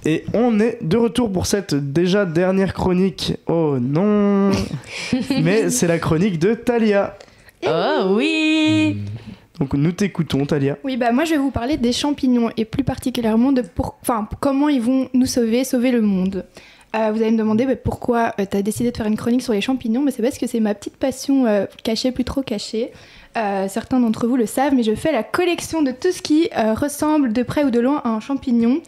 Et on est de retour pour cette déjà dernière chronique. Oh non. Mais c'est la chronique de Thalia. Oh oui. Donc nous t'écoutons, Thalia. Oui, bah moi je vais vous parler des champignons et plus particulièrement de comment ils vont nous sauver le monde. Vous allez me demander pourquoi tu as décidé de faire une chronique sur les champignons, mais c'est parce que c'est ma petite passion cachée, plus trop cachée. Certains d'entre vous le savent, mais je fais la collection de tout ce qui ressemble de près ou de loin à un champignon.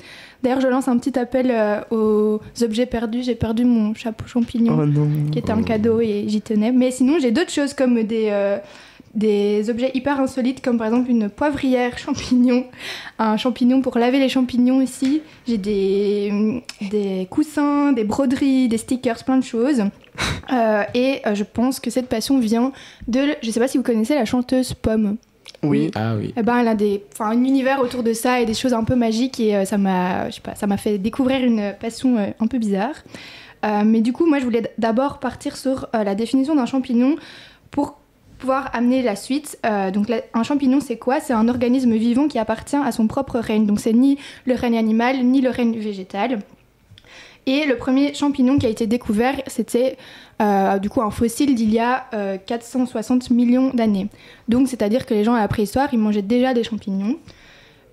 D'ailleurs, je lance un petit appel aux objets perdus. J'ai perdu mon chapeau champignon, qui était un cadeau et j'y tenais. Mais sinon, j'ai d'autres choses comme des objets hyper insolites, comme par exemple une poivrière champignon, un champignon pour laver les champignons ici. J'ai des coussins, des broderies, des stickers, plein de choses. Je pense que cette passion vient de... Je sais pas si vous connaissez la chanteuse Pomme. Oui. Ah oui. Eh ben, elle a un univers autour de ça et des choses un peu magiques et ça m'a fait découvrir une passion un peu bizarre. Mais du coup, moi, je voulais d'abord partir sur la définition d'un champignon pour pouvoir amener la suite. Un champignon, c'est quoi ? C'est un organisme vivant qui appartient à son propre règne. Donc, c'est ni le règne animal, ni le règne végétal. Et le premier champignon qui a été découvert, c'était un fossile d'il y a 460 millions d'années. Donc, c'est-à-dire que les gens à la préhistoire, ils mangeaient déjà des champignons.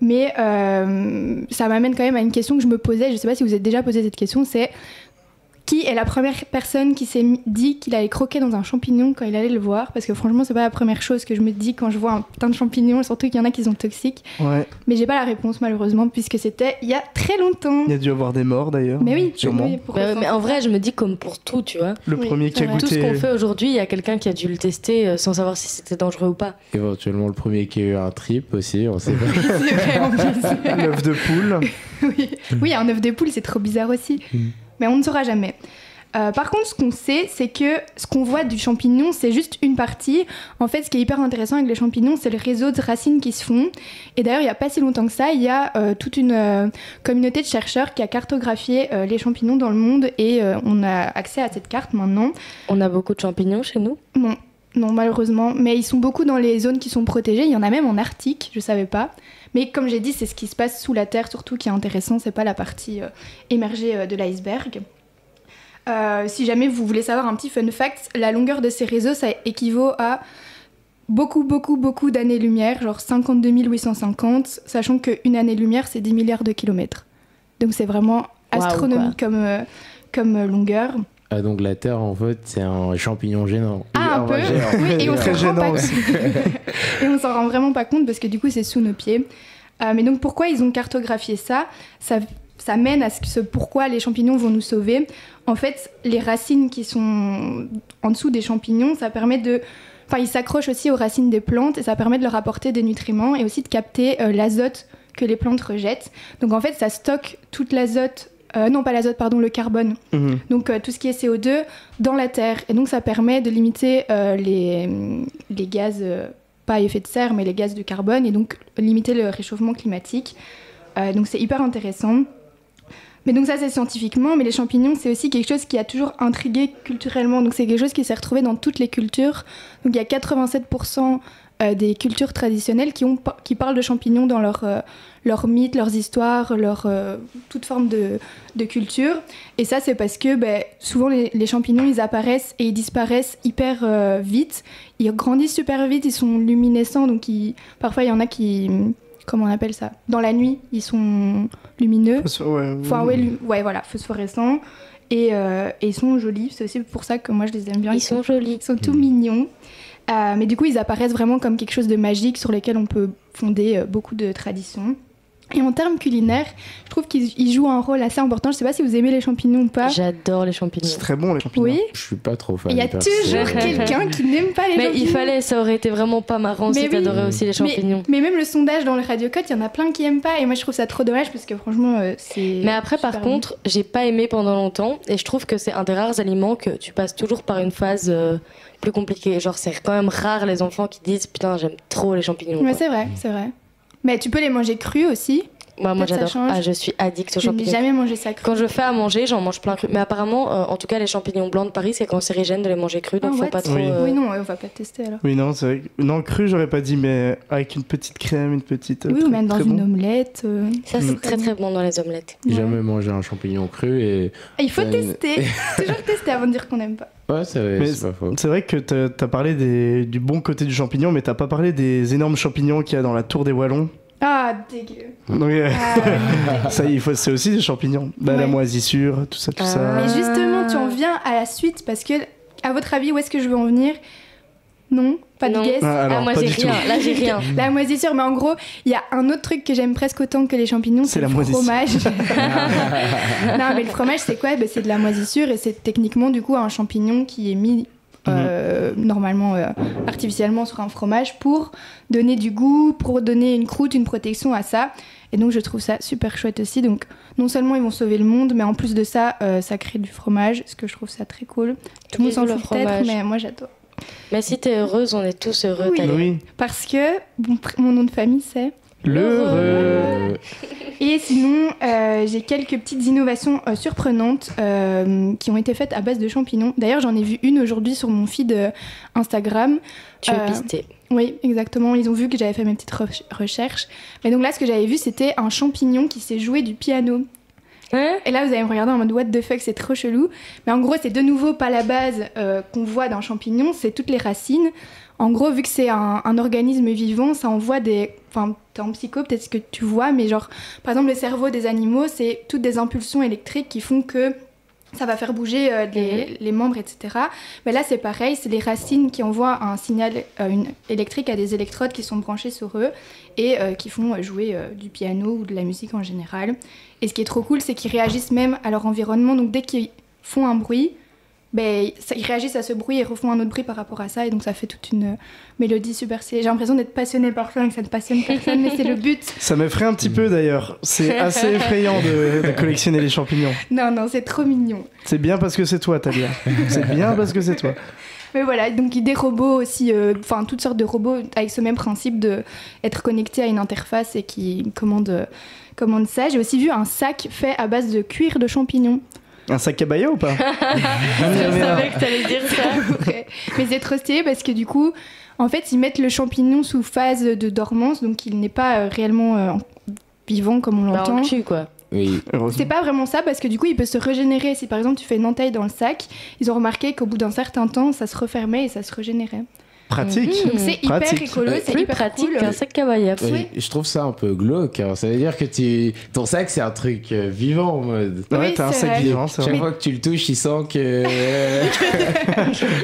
Mais ça m'amène quand même à une question que je me posais, je ne sais pas si vous vous êtes déjà posé cette question, c'est qui est la première personne qui s'est dit qu'il allait croquer dans un champignon quand il allait le voir ? Parce que franchement, c'est pas la première chose que je me dis quand je vois un putain de champignon, surtout qu'il y en a qui sont toxiques. Ouais. Mais j'ai pas la réponse malheureusement, puisque c'était il y a très longtemps. Il y a dû avoir des morts d'ailleurs. Mais oui, sûrement. oui, Mais en vrai, je me dis comme pour tout, tu vois. Le premier qui a vrai. goûté. Tout ce qu'on fait aujourd'hui, il y a quelqu'un qui a dûu le tester sans savoir si c'était dangereux ou pas. Éventuellement, le premier qui a eu un trip aussi, on sait pas. C'est vrai, en plus. L'œuf de poule. Oui, un œuf de poule, c'est trop bizarre aussi. Mais on ne saura jamais. Par contre, ce qu'on sait, c'est que ce qu'on voit du champignon, c'est juste une partie. En fait, ce qui est hyper intéressant avec les champignons, c'est le réseau de racines qui se font. Et d'ailleurs, il n'y a pas si longtemps que ça, il y a toute une communauté de chercheurs qui a cartographié les champignons dans le monde et on a accès à cette carte maintenant. On a beaucoup de champignons chez nous ? Non, malheureusement. Mais ils sont beaucoup dans les zones qui sont protégées. Il y en a même en Arctique, je ne savais pas. Mais comme j'ai dit, c'est ce qui se passe sous la terre, surtout qui est intéressant. Ce n'est pas la partie émergée de l'iceberg. Si jamais vous voulez savoir un petit fun fact, la longueur de ces réseaux, ça équivaut à beaucoup d'années-lumière, genre 52 850, sachant qu'une année-lumière, c'est 10 milliards de kilomètres. Donc c'est vraiment astronomique comme longueur. Ah, donc la Terre, en fait, c'est un champignon gênant. Ah, un peu. Oui, et on Très s'en rend pas gênant aussi. Et on s'en rend vraiment pas compte parce que du coup, c'est sous nos pieds. Mais donc pourquoi ils ont cartographié ça mène à pourquoi les champignons vont nous sauver. En fait, les racines qui sont en dessous des champignons, ça permet de... Enfin, ils s'accrochent aussi aux racines des plantes et ça permet de leur apporter des nutriments et aussi de capter l'azote que les plantes rejettent. Donc en fait, ça stocke toute l'azote... le carbone. Donc tout ce qui est CO2 dans la terre. Et donc ça permet de limiter les gaz, pas à effet de serre, mais les gaz de carbone et donc limiter le réchauffement climatique. Donc c'est hyper intéressant. Mais donc ça c'est scientifiquement, mais les champignons c'est aussi quelque chose qui a toujours intrigué culturellement, donc c'est quelque chose qui s'est retrouvé dans toutes les cultures. Donc il y a 87% des cultures traditionnelles qui parlent de champignons dans leurs mythes, leurs histoires, toute forme de culture. Et ça c'est parce que souvent les champignons ils apparaissent et ils disparaissent hyper vite, ils grandissent super vite, ils sont luminescents, donc parfois il y en a qui... Comment on appelle ça ? Dans la nuit, ils sont lumineux. Phosphorescents. Et ils sont jolis. C'est aussi pour ça que moi, je les aime bien. Ils sont jolis. Ils sont tout mignons. Mais du coup, ils apparaissent vraiment comme quelque chose de magique sur lequel on peut fonder beaucoup de traditions. Et en termes culinaires, je trouve qu'ils jouent un rôle assez important. Je ne sais pas si vous aimez les champignons ou pas. J'adore les champignons. C'est très bon les champignons. Oui. Je suis pas trop fan. Il y a toujours quelqu'un qui n'aime pas les champignons. Mais il fallait, ça aurait été vraiment pas marrant si t'adorais aussi les champignons. Mais même le sondage dans le Radio Code, il y en a plein qui aiment pas. Et moi, je trouve ça trop dommage parce que franchement, c'est... Mais après, par contre, j'ai pas aimé pendant longtemps. Et je trouve que c'est un des rares aliments que tu passes toujours par une phase plus compliquée. Genre, c'est quand même rare les enfants qui disent « Putain, j'aime trop les champignons. » Ouais, c'est vrai. Mais tu peux les manger crus aussi. Moi Peut-être ça j'adore. change. Ah, je suis addict aux Je n'ai champignons. jamais mangé ça cru. Quand je fais à manger, j'en mange plein cru. Mais apparemment, en tout cas, les champignons blancs de Paris, c'est cancérigène de les manger crus, donc Ah, faut what pas trop. Oui. Oui, non, on va pas tester alors. Oui, non, c'est vrai. Non, cru, j'aurais pas dit, mais avec une petite crème, une petite. Oui, ou truc même dans très une bon. omelette. Ça, c'est très très bon dans les omelettes. J'ai Ouais. jamais mangé un champignon cru et. Ah, il faut Ouais. tester. Toujours tester avant de dire qu'on n'aime pas. Ouais, Mais c'est pas faux. C'est vrai que t'as parlé du bon côté du champignon, mais t'as pas parlé des énormes champignons qu'il y a dans la tour des Wallons. Ah, dégueu. Donc, Ah, ça, c'est aussi des champignons. Bah, La Ouais. moisissure, tout ça, tout ça. Mais justement, tu en viens à la suite parce que, à votre avis, où est-ce que je veux en venir? Non, pas de Non. guess. Ah, alors, moi pas j'ai du tout. rien. Là, j'ai rien. La moisissure, mais en gros, il y a un autre truc que j'aime presque autant que les champignons, C'est c'est la le moisissure. fromage. Non, mais le fromage, c'est quoi? C'est de la moisissure et c'est techniquement du coup un champignon qui est mis normalement artificiellement sur un fromage pour donner du goût, pour donner une croûte, une protection à ça. Et donc je trouve ça super chouette aussi. Donc non seulement ils vont sauver le monde, mais en plus de ça, ça crée du fromage, ce que je trouve ça très cool. Tout le monde s'en Vive le fout peut-être, fromage. mais moi j'adore. Mais si t'es heureuse, on est tous heureux. Oui. Talia. Oui. Parce que mon nom de famille c'est... L'heureux. Et sinon, j'ai quelques petites innovations surprenantes qui ont été faites à base de champignons. D'ailleurs, j'en ai vu une aujourd'hui sur mon feed Instagram. Tu es pistée. Oui, exactement. Ils ont vu que j'avais fait mes petites recherches. Mais donc là, ce que j'avais vu, c'était un champignon qui s'est joué du piano. Hein? Et là, vous allez me regarder en mode what the fuck, c'est trop chelou. Mais en gros, c'est de nouveau pas la base qu'on voit d'un champignon, c'est toutes les racines. En gros, vu que c'est un organisme vivant, ça envoie des... Enfin, t'es en psycho, peut-être que tu vois, mais genre, par exemple, le cerveau des animaux, c'est toutes des impulsions électriques qui font que ça va faire bouger les membres, etc. Mais là, c'est pareil, c'est les racines qui envoient un signal électrique à des électrodes qui sont branchées sur eux et qui font jouer du piano ou de la musique en général. Et ce qui est trop cool, c'est qu'ils réagissent même à leur environnement. Donc, dès qu'ils font un bruit, ben, ils réagissent à ce bruit et refont un autre bruit par rapport à ça. Et donc, ça fait toute une mélodie super stylée. J'ai l'impression d'être passionnée par ça, mais que ça ne passionne personne, mais c'est le but. Ça m'effraie un petit peu d'ailleurs. C'est assez effrayant de collectionner les champignons. Non, non, c'est trop mignon. C'est bien parce que c'est toi, Talia. C'est bien parce que c'est toi. Mais voilà, donc des robots aussi, enfin toutes sortes de robots avec ce même principe de être connectés à une interface et qui commandent ça. J'ai aussi vu un sac fait à base de cuir de champignons. Un sac cabaya ou pas? Je savais que t'allais dire ça. Ouais. Mais c'est trop stylé parce que du coup, en fait, ils mettent le champignon sous phase de dormance, donc il n'est pas réellement vivant comme on Bah, l'entend. on le tue, quoi. Oui. C'est pas vraiment ça parce que du coup il peut se régénérer. Si par exemple tu fais une entaille dans le sac, ils ont remarqué qu'au bout d'un certain temps ça se refermait et ça se régénérait. Pratique. Donc c'est hyper Pratique. écolo, c'est Plus hyper pratique cool. qu'un sac cabaya. Oui, je trouve ça un peu glauque. Alors, ça veut dire que ton sac, c'est un truc vivant en mode. Ouais, Oui, t'as un c'est sac vrai. vivant, c'est Chaque vrai. fois que tu le touches, il sent que.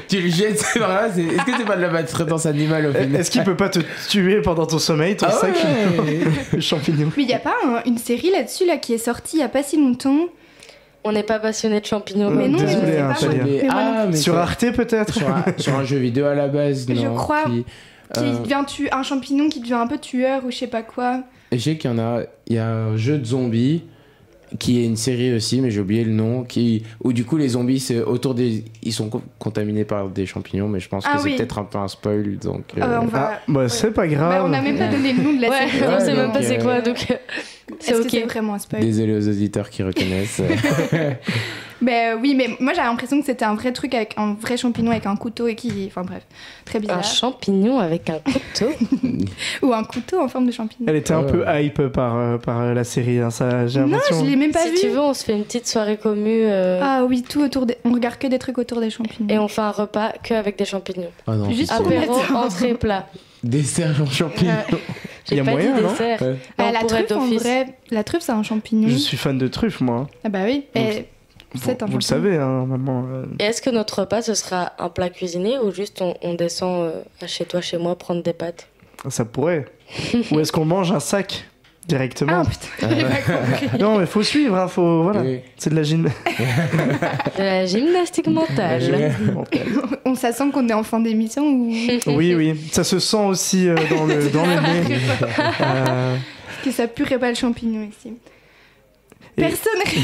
tu le jettes, c'est vrai. Est-ce que c'est pas de la maltraitance animale au final? Est-ce qu'il peut pas te tuer pendant ton sommeil, ton Ah sac ouais. de champignons? Mais il y a pas une série là-dessus là qui est sortie il y a pas si longtemps. On n'est pas passionné de champignons. Mais non, mais Désolé, je sais hein, pas, Talia. Mais moi non mais Sur c'est- Arte peut-être? sur un jeu vidéo à la base, Je non. crois Qui, Qui devient un champignon qui devient un peu tueur ou je sais pas quoi. je sais qu'il y en a. Il y a un jeu de zombies qui est une série aussi, mais j'ai oublié le nom. Où du coup les zombies, c'est autour des. Ils sont contaminés par des champignons, mais je pense Ah que oui. c'est peut-être un peu un spoil. Donc. On va... Ah, bah c'est pas grave. Bah, on n'a même pas donné le nom de la Ouais, série. on Ouais, sait même donc, pas c'est quoi, donc c'est Est-ce que ok. c'est vraiment un spoil? Désolé aux auditeurs qui reconnaissent. Oui, mais moi j'avais l'impression que c'était un vrai truc avec un vrai champignon avec un couteau et qui. Enfin bref, très Un bizarre. champignon avec un couteau. Ou un couteau en forme de champignon. Elle était un Ouais. peu hype par la série, hein, ça, j'ai Non, l'impression. je l'ai même pas Si vu. tu veux, on se fait une petite soirée commune Ah oui, tout autour des... On regarde que des trucs autour des champignons. et on fait un repas que avec des champignons. Oh non, Juste putain. pour Apéro, mettre- entrée, plat. Dessert en champignons. Y J'ai a pas moyen, dit non dessert. Ouais. Bah, On la pourrait truffe, en d'office. vrai, la truffe, c'est un champignon. Je suis fan de truffes, moi. Ah bah oui. Et c'est un Vous le champignon. savez, hein, maman. Et est-ce que notre repas, ce sera un plat cuisiné ou juste on descend à chez toi, chez moi, prendre des pâtes? Ça pourrait. Ou est-ce qu'on mange un sac directement? Ah putain, j'ai pas compris. Non, mais faut suivre, hein, faut. Voilà. Oui. C'est de la gym. De la gymnastique mentale. On ça sent qu'on est en fin d'émission ou Oui, oui. Ça se sent aussi dans le nez. Euh, que ça puerait pas le champignon ici. Personne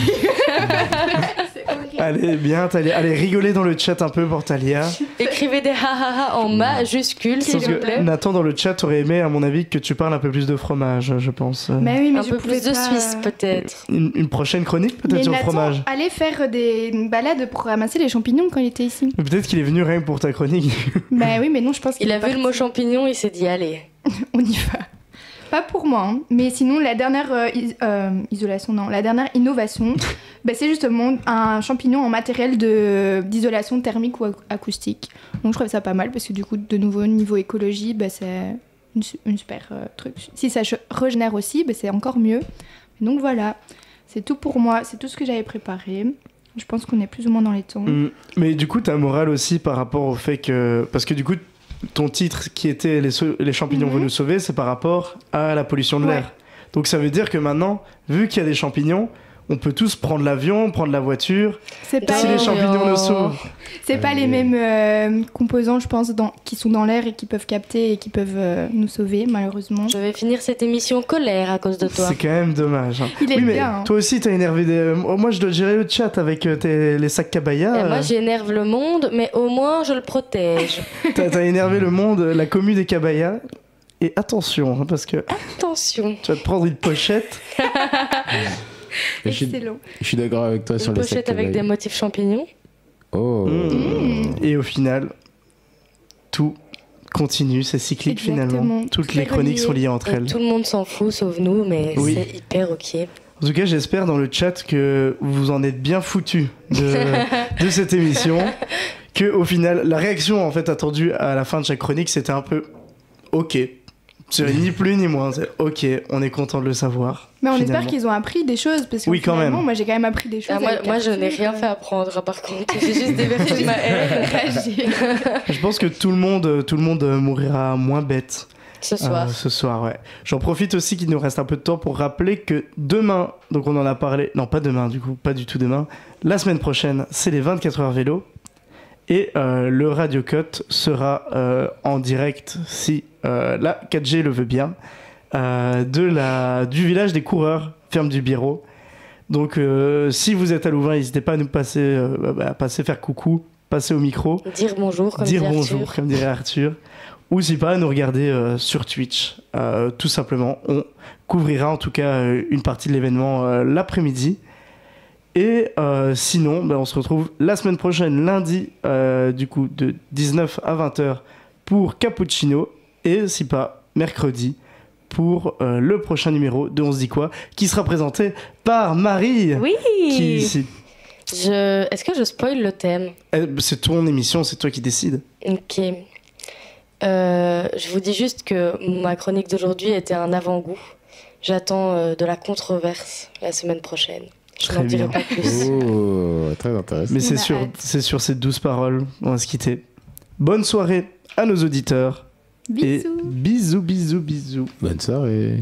C'est horrible. Allez, bien, Talia. Allez, rigolez dans le chat un peu pour Talia. Écrivez des ha en majuscules, s'il Sauf vous que plaît. Nathan, dans le chat, aurait aimé, à mon avis, que tu parles un peu plus de fromage, je pense. Mais oui, mais Un je peu pouvais plus de pas. Suisse, peut-être. Une prochaine chronique, peut-être, Mais sur le Nathan fromage. allait faire des balades pour ramasser les champignons quand il était ici. Mais peut-être qu'il est venu rien que pour ta chronique. Bah oui, mais non, je pense qu'il Il a est vu le parti. mot champignon, il s'est dit allez. On y va. Pas pour moi, hein. Mais sinon la dernière isolation, non, la dernière innovation, bah, c'est justement un champignon en matériel d'isolation thermique ou acoustique. Donc je trouve ça pas mal parce que du coup, de nouveau, niveau écologie, bah, c'est une super truc. Si ça régénère aussi, bah, c'est encore mieux. Donc voilà, c'est tout pour moi, c'est tout ce que j'avais préparé. Je pense qu'on est plus ou moins dans les temps. Mais du coup, ta morale aussi par rapport au fait que... Parce que du coup, ton titre qui était les champignons vont nous sauver, c'est par rapport à la pollution de Ouais. l'air. Donc ça veut dire que maintenant, vu qu'il y a des champignons, on peut tous prendre l'avion, prendre la voiture. C'est pas, Si les champignons nous sauvent. c'est pas les mêmes composants, je pense, qui sont dans l'air et qui peuvent capter et qui peuvent nous sauver, malheureusement. Je vais finir cette émission colère à cause de toi. C'est quand même dommage. Hein. Il est oui, mais bien, hein. toi aussi, t'as énervé des... Moi, je dois gérer le chat avec les sacs cabaya. Et moi, j'énerve le monde, mais au moins, je le protège. T'as énervé le monde, la commu des cabaya. Et attention, hein, parce que Attention. tu vas te prendre une pochette. Mais Excellent. je suis d'accord avec toi sur Une les sacs pochette avec des cabaya. motifs champignons. Oh. Et au final, tout continue, c'est cyclique Exactement. finalement. Tout Toutes est les chroniques relié. sont liées entre Et elles. tout le monde s'en fout, sauf nous, mais Oui. c'est hyper ok. En tout cas, j'espère dans le chat que vous en êtes bien foutus de cette émission. Que au final, la réaction en fait attendue à la fin de chaque chronique, c'était un peu ok. C'est ni plus ni moins. C'est ok, on est content de le savoir. Mais on finalement. espère qu'ils ont appris des choses parce que Oui, quand même. moi j'ai quand même appris des choses. Ah, avec moi, je n'ai Arthur, rien fait apprendre, par contre. J'ai juste déversé ma haine Réagir. Je pense que tout le monde mourira moins bête. ce soir. Ce soir, ouais. J'en profite aussi qu'il nous reste un peu de temps pour rappeler que demain, donc on en a parlé, non pas demain du coup, pas du tout demain, la semaine prochaine, c'est les 24 heures vélo. Et le Radio Cut sera en direct, si la 4G le veut bien, du village des coureurs, ferme du Biro. Donc si vous êtes à Louvain, n'hésitez pas à nous passer, passer faire coucou, passer au micro. Dire bonjour, comme Dire dit bonjour, Arthur. comme dirait Arthur. Ou si pas, nous regarder sur Twitch. Tout simplement, on couvrira en tout cas une partie de l'événement l'après-midi. Et sinon, on se retrouve la semaine prochaine, lundi, du coup, de 19 à 20h pour Cappuccino. Et si pas, mercredi pour le prochain numéro de On se dit quoi, qui sera présenté par Marie. Oui. Qui ici. Est-ce que je spoil le thème? C'est ton émission, c'est toi qui décides. Ok. Je vous dis juste que ma chronique d'aujourd'hui était un avant-goût. J'attends de la controverse la semaine prochaine. Je Très n'en dirai bien. pas plus. Oh, très intéressant. Mais On a hâte. c'est sur ces douces paroles, on va se quitter. Bonne soirée à nos auditeurs. Bisous. Et bisous, bisous, bisous. Bonne soirée.